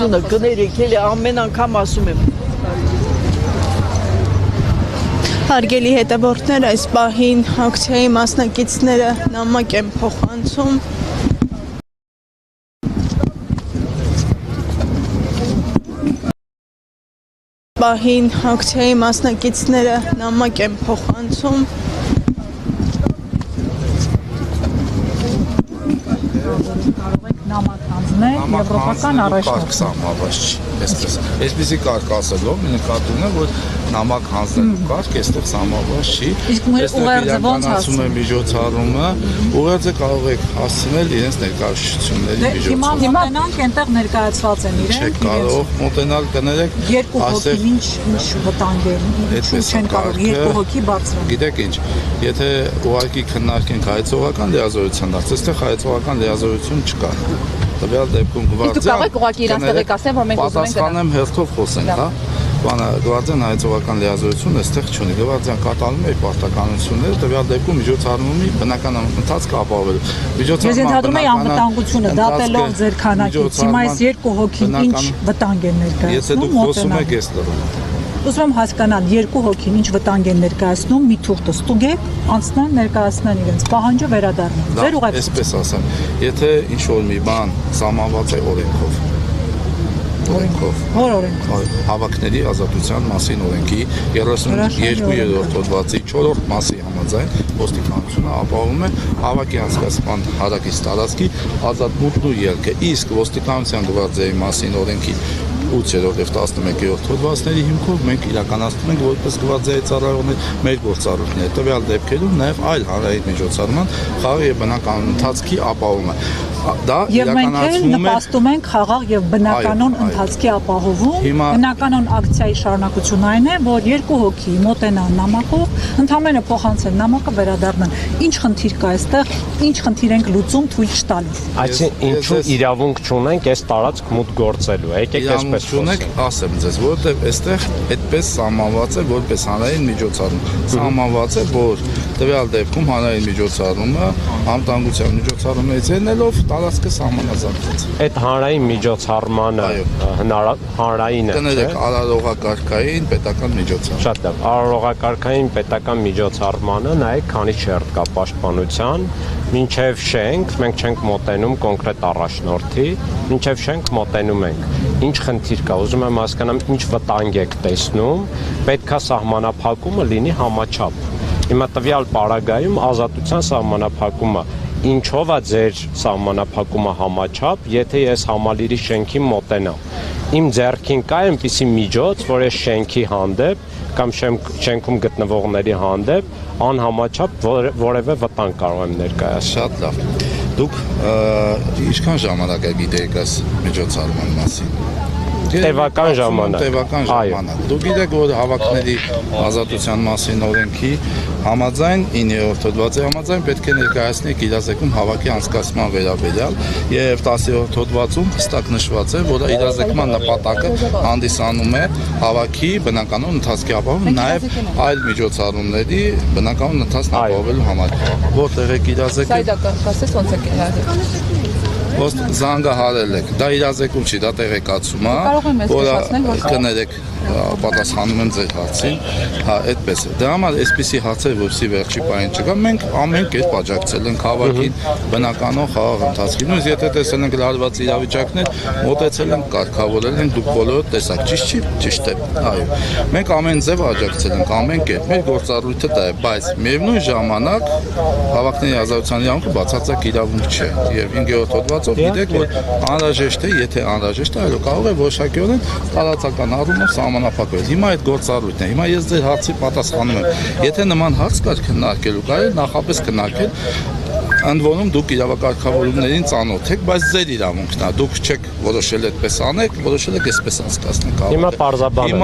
Կներեք, էլի ամեն անգամ ասում եմ։ Հարգելի հետևորդներ, այս պահին ակցիայի մասնակիցները նամակ են փոխանցում։ Պահին ակցիայի մասնակիցները նամակ են փոխանցում։ Նամակ հանձնել եվրոպական առաջնորդ։ Այսպեսի կարգ ասելով նկատում եմ, որ նամակ հանձնելու կարգ այստեղ սահմանված չի։ Իսկ ուղերձը ոնց ասում եմ միջոցառումը, ուղերձը կարող եք հասցնել իրենց ներկայացությունների միջոցով։ Հիմա մոտենանք այնտեղ ներկայացված են իրենք։ Չեք կարող մոտենալ կներեք։ Երկու հոգի ինչ վտանգ է, ինչու չեն կարող երկու հոգի բարձրանալ։ Գիտեք ինչ, եթե ուղղակի քննարկենք հայեցողական լիազորության դարձ, այստեղ հայեցողական լիազորություն չկա։ Տվյալ դեպքում Դուք կարող եք ուղղակի իրենց տեղեկացնել, որ մենք ուզում ենք պատասխանեմ հերթով խոսենք, հա։ Բանը գվարդիան հայեցողական լիազորություն այստեղ չունի։ Գվարդիան կատարում է պարտականությունները, տվյալ դեպքում միջոցառումի բնական ընթացքը ապահովելու։ Ես ընդհանրում եմ անվտանգությունը դատելով ձեր քանակից։ Հիմա այս երկու հոգին ինչ վտանգ են ներկայացնում։ Եթե դուք խոսում եք, ես լռում եմ։ Ուզում եմ հասկանալ, երկու հոգին ինչ վտանգ են ներկայացնում, մի թուղթը ստուգեք, անցնեն ներկայացնեն իրենց պահանջը վերադառնան։ Ձեր ուղղակի այսպես ասեմ, եթե ինչ որ մի բան սահմանված է օրենքով, Որ օրենքով։ Հավաքների ազատության մասին օրենքի 32-րդ հոդվածի 4-րդ մասի համաձայն ոստիկանությունը ապահովում է հավաքի անցկացման հարակից տարածքի ազատ մուտքն ու ելքը, իսկ ոստիկանության գվարդիայի մասին օրենքի 8-րդ եւ 11-րդ հոդվածների հիմքով մենք իրականացնում ենք որպես գվարդիայի ծառայողներ մեր գործառույթները տվյալ դեպքերում նաեւ այլ հանրային միջոցառման խաղաղ եւ բնական ընթացքի ապահովումը դա իրականացվում է նպաստում ենք խաղաղ եւ բնականon ընթացքի ապահովում բնականon ակցիայի շարունակությունն այն է որ երկու հոգի մոտենան նամակով ընդհանրապես փոխանցեն նամակը վերադառնան ինչ խնդիր կա այստեղ ինչ խնդիր ենք լուծում թույլ չտալու այսինքն ինչու իրավունք չունենք այս տարածք մուտք գործելու եկեք այսպես չունեք ասեմ ձեզ որովհետեւ այստեղ այդպես սահմանված է որպես հանրային միջոցառում սահմանված է որ տվյալ դեպքում հանրային միջոցառումը անվտանգության միջոցառումներից ելնելով տարածքը սահմանազատված է այդ հանրային միջոցառմանը հանրային է կներեք արարողակարգային պետական միջոցառում շատ լավ արարողակարգային պետական միջոցառմանը նայեք քանի շերտ կա պաշտպանության մինչև շենք մենք չենք մոտենում կոնկրետ առաջնորդի մինչև շենք մոտենում ենք ինչ խնդիր կա ուզում եմ հասկանամ ինչ վտանգ եք տեսնում պետքա սահմանափակումը լինի համաչափ հիմա տվյալ պարագայում ազատության սահմանափակումը ինչով է ձեր սահմանափակումը համաչափ եթե ես համալիրի շենքին մոտենամ իմ ձեռքին կա այնպիսի միջոց որ ես շենքի հանդեպ կամ շենքում գտնվողների հանդեպ անհամաչափ որևէ վտանգ կարող եմ ներկայացնել շատ լավ դուք ինչքան ժամանակ եք գիտեք այս միջոցառման մասին տևական ժամանակ դուք գիտեք որ հավաքների ազատության մասին օրենքի համաձայն 9-րդ հոդվածի համաձայն պետք է ներկայացնեք իրազեկում հավաքի անցկացման վերաբերյալ եւ 10-րդ հոդվածում հստակ նշված է որ իրազեկման նպատակը հանդիսանում է հավաքի բնականon ընթացքի ապահովում նաեւ այլ միջոցառումների բնականon ընթացն ապահովելու համար որտեղ եք իրազեկել կասես ոնց է իրազեկում Ոստիկ զանգահարել եք, դա իրազեկում չի, դա տեղեկացում է, որը կներեք պատասխանում եմ ձեր հարցին, հա, այդպես է։ Դրա համար այսպիսի հարցեր, որպեսզի վերջի պահին չկա, մենք ամեն կերպ աջակցել ենք հավաքին, բնականon խաղաղ ընթացքին, նույնիսկ եթե տեսել ենք լարված իրավիճակներ, մոտեցել ենք, կարգավորել ենք, դուք բոլորը տեսաք, ճիշտ չի, ճիշտ է, այո։ Մենք ամեն ձև աջակցել ենք, ամեն կերպ, մեր գործառույթը դա է, բայց միևնույն ժամանակ հավաքների ազատության իրավունքը բացարձակ իրավունք չէ, եւ 5-րդ հոդվածով գիտեք որ անհրաժեշտ է, եթե անհրաժեշտ է, այո կարող է որոշակիորեն տարածական առումով սահմանափակվել։ Հիմա այդ գործառույթն է։ Հիմա ես ձեր հարցի պատասխանում եմ։ Եթե նման հարց կար քննարկելու, կարելի նախապես քննարկել ընդ որում դուք իրավակարգավորումներին ծանոթ եք, բայց ձեր իրավունքն է։ Դուք չեք որոշել այդպես անեք, որոշել եք այսպես անցկացնեք։ Հիմա պարզաբան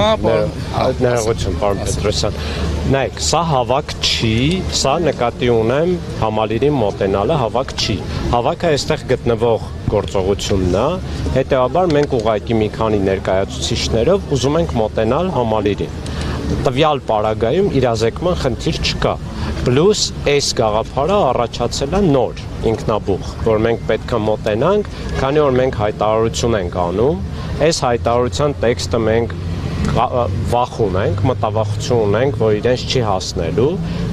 ներողություն, պարոն Պետրոսյան։ Նայեք, սա հավաք չի, սա նկատի ունեմ համալիրի մոտենալը հավաք չի։ Հավաքը այստեղ գտնվող գործողությունն է, հետեւաբար մենք ուղղակի մի քանի ներկայացուցիչներով ուզում ենք մոտենալ համալիրին։ Տվյալ պարագայում իրազեկման խնդիր չկա։ Պլյուս այս գաղափարը առաջացել է նոր։ ինքնաբուխ, որ մենք պետք է մոտենանք, քանի որ մենք հայտարարություն ենք անում, այս հայտարարության տեքստը մենք վախ ունենք, մտավախություն ունենք, որ իրենց չի հասնելու,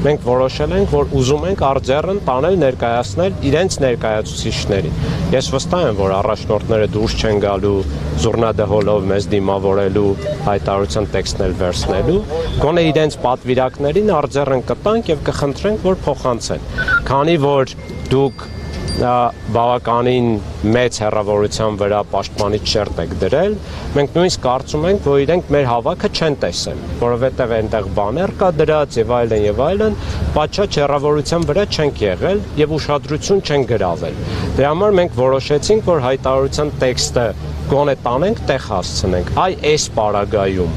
մենք որոշել ենք, որ ուզում ենք արձեռն տանել ներկայացնել իրենց ներկայացուցիչներին։ Ես վստահ եմ, որ առաջնորդները դուրս չեն գալու զուռնադհոլով մեզ դիմավորելու հայտարարության տեքստն էլ վերցնելու, գոնե իրենց պատվիրակներին արձեռն կտանք եւ կխնդրենք, որ փոխանցեն։ Քանի որ դուք բավականին մեծ հեռավորության վրա պաշտպանիչ շերտ եք դրել, մենք նույնիսկ կարծում ենք, որ իրենք մեր հավաքը չեն տեսել, որովհետև այնտեղ բաներ կա դրած եւ այլն, պատշաճ հեռավորության վրա չենք եղել եւ ուշադրություն չեն գրավել։ Դրա համար մենք որոշեցինք, որ հայտարարության տեքստը գոնե տանենք, տեղ հասցնենք։ Այս պարագայում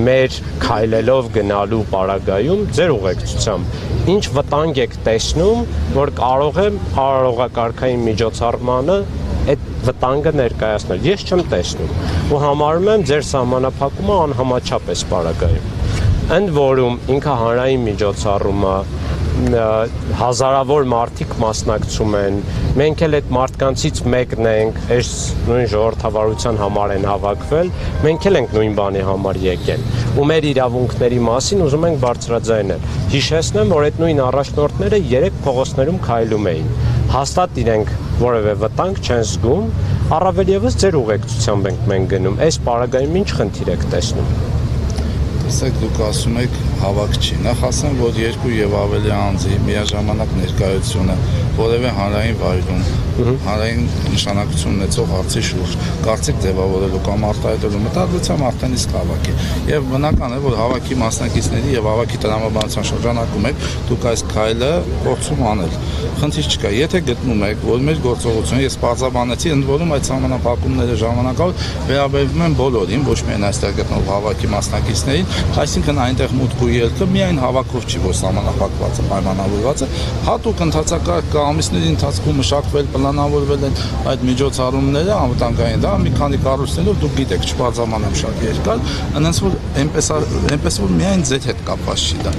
մեր քայլելով գնալու պարագայում ձեր ուղեկցությամբ ինչ վտանգ եք տեսնում, որ կարող եմ արարողակարգային միջոցառմանը այդ վտանգը ներկայացնել։ Ես չեմ տեսնում ու համարում եմ ձեր սահմանափակումը անհամաչափ է պարագայում։ Ընդ որում ինքը հանրային միջոցառումը հազարավոր մարդիկ մասնակցում են, մենք էլ այդ մարդկանցից մեկն ենք, այս նույն ժողովրդավարության համար են հավաքվել, մենք էլ ենք նույն բանի համար եկել ու մեր իրավունքների մասին ուզում ենք բարձրաձայնել։ Հիշեցնեմ, որ այդ նույն առաջնորդները 3 փողոցներում քայլում էին, հաստատ իրենք որևէ վտանգ չեն զգում, առավել եւս ձեր ուղեկցությամբ ենք մենք գնում, այս պարագայում ինչ խնդիր եք տեսնում։ Տեսեք, դուք ասում եք հավաք չի։ Նախ ասեմ, որ 2 եւ ավելի անձի միաժամանակ ներկայությունը որևէ հանրային վայրում, հանրային նշանակություն ունեցող հարցի շուրջ կարծիք ձևավորելու կամ արտահայտելու մտադրությամբ արդեն իսկ հավաք է։ Եվ բնական է, որ հավաքի մասնակիցների եւ հավաքի տրամաբանության շրջանակում եք դուք այս քայլը փորձում անել։ Խնդիր չկա, եթե գտնում եք, որ մեր գործողությունը ես բարձրաբանեցի, ընդ որում այդ սահմանափակումները ժամանակավոր վերաբերվում են բոլորին, ոչ միայն այստեղ գտնող հավաքի մասնակիցներին, այսինքն այնտեղ մուտք ու ելքը միայն հավաքով չի, որ սահմանափակված է, պայմանավորված է, հատուկ ընթացակարգ ամիսների ընթացքում մշակվել, պլանավորվել են այդ միջոցառումները անվտանգային, դա մի քանի կառույցներով դուք գիտեք, չբարձրամանեմ շատ երկար, այնպես որ այնպես որ միայն ձեր հետ կապված չի դա։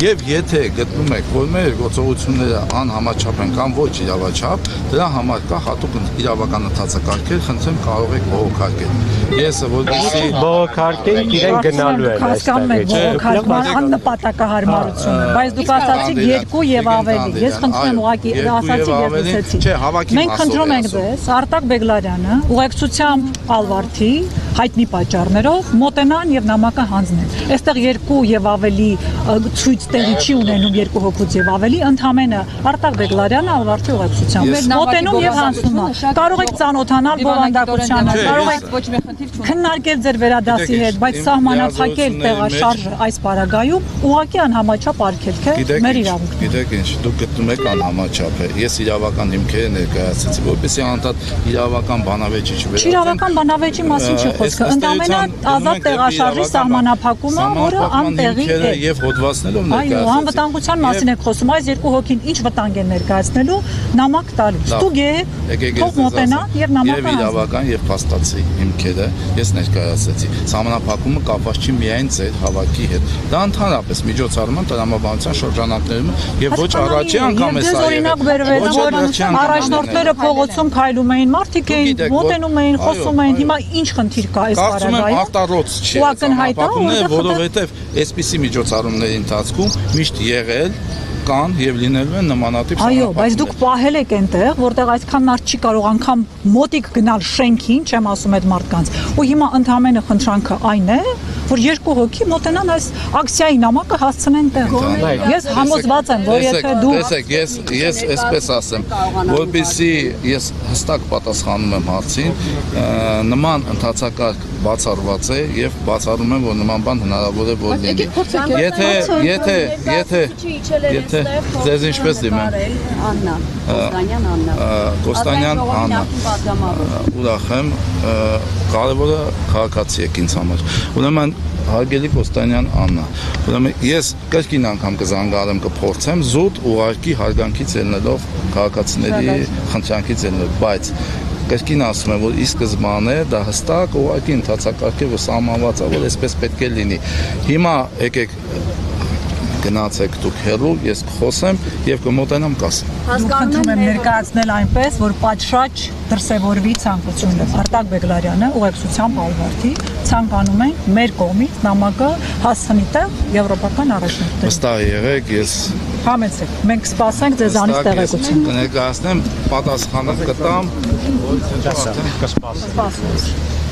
Եվ եթե գտնում եք, որ մեր գործողությունները անհամաչափ են կամ ոչ իրավաչափ, դրա համար կա հատուկ իրավական ընթացակարգեր, խնդրեմ կարող եք բողոքարկել։ Ես որպեսզի բողոքարկենք, իրենք գնալու են այստեղ։ Աննպատակահարմարությունը, բայց դուք ասացիք 2 եւ ավելի։ Ես խնդրում եմ ուղղակի ասացիք եւ լսեցիք։ Մենք խնդրում ենք ձեզ, Արտակ Բեգլարյանը, ուղեկցությամբ Ալվարդի հայտնի պատճառներով մոտենան եւ նամակը հանձնեն։ Այստեղ 2 եւ ավելի ցույց տեղի չի ունենում 2 հոգուց եւ ավելի, ընդհանրապես Արտակ Բեգլարյանը Ալվարդի ուղեկցությամբ մոտենում եւ հանձնում։ Կարող եք ծանոթանալ բովանդակությանը, կարող եք ոչ մի խնդիր չունենալ։ Քննարկել ձեր վերադասի հետ, բայց սահմանափակել տեղաշարժը այս պարագայում ուղղակի անհամաչափ արգելք է մեր իրավունքն։ Գիտեք ինչ, դուք գտնում եք անհամաչափ է։ Ես իրավական հիմքերը ներկայացրեցի, որպեսզի անդադ իրավական բանավեճի չվերածեմ։ Իրավական բանավեճի մասին չի խոսքը, ընդամենը ազատ տեղաշարժի սահմանափակումը, որը անտեղի է։ Եվ հոդվածներով ներկայացրեցի։ Այո, անվտանգության մասին եք խոսում, այս 2 հոգին ինչ վտանգ են ներկայացնելու, նամակ տալու։ Ստուգ է, թող մոտենան եւ նամակը հանձնեն։ Եվ իրավական եւ փաստացի հիմքերը ես ներկայացրեցի։ Սահմանափակումը կապված չի միայն ձեր հավաքի հետ։ Դա ընդհանրապես միջոցառման տրամաբանության շրջանակներում եւ ոչ առաջի անգամ է սա եղել։ Առաջնորդները փողոցում քայլում էին, մարդիկ էին, մոտենում էին, խոսում էին, հիմա ինչ խնդիր կա այս պարագայում։ Կարծում եմ արտառոց չի սահմանափակումները, որովհետեւ այսպիսի միջոցառումների ընթացքում միշտ եղել կան եւ լինելու են նմանատիպ այո, բայց դուք պահել եք այնտեղ, որտեղ այսքան մարդ չի կարող անգամ մոտիկ գնալ շենքին, չեմ ասում այդ մարդկանց։ Ու հիմա ընդհանրապես խնդրանքը այն է, որ 2 հոգի մոտենան այս ակցիայի նամակը հասցնեն տեղ։ Ես համոզված եմ, որ եթե դու տեսեք, ես այսպես ասեմ, որպեսզի ես հստակ պատասխանում եմ հարցին, նման ընթացակարգ բացառված է եւ բացառում եմ, որ նման բան հնարավոր է որ լինի։ Եթե ձեզ ինչպես դիմեմ։ Աննա, Կոստանյան Աննա։ Ուրախ եմ, կարևորը քաղաքացի եք ինձ համար։ Ուրեմն հարգելի Կոստանյան Աննա, ուրեմն ես կրկին անգամ կզանգարեմ, կփորձեմ զուտ ուղարկի հարգանքից ելնելով քաղաքացիների խնդրանքից ելնելով, բայց կրկին ասում եմ, որ ի սկզբանե դա հստակ ուղղակի ընթացակարգ է, որ սահմանված է, որ այսպես պետք է լինի։ Հիմա եկեք գնացեք դուք հեռու, ես կխոսեմ եւ կմոտենամ կասեմ։ Խնդրում եմ ներկայացնել այնպես, որ պատշաճ դրսևորվի ցանկությունը։ Արտակ Բեգլարյանը ուղեկցությամբ Ալվարդի ցանկանում ենք մեր կողմից նամակը հասցնի տեղ եվրոպական առաջնորդներին։ Վստահ եղեք, ես Համեցեք, մենք սպասենք ձեզանից տեղեկություն։ կներկայացնեմ, պատասխանը կտամ։ Կսպասենք։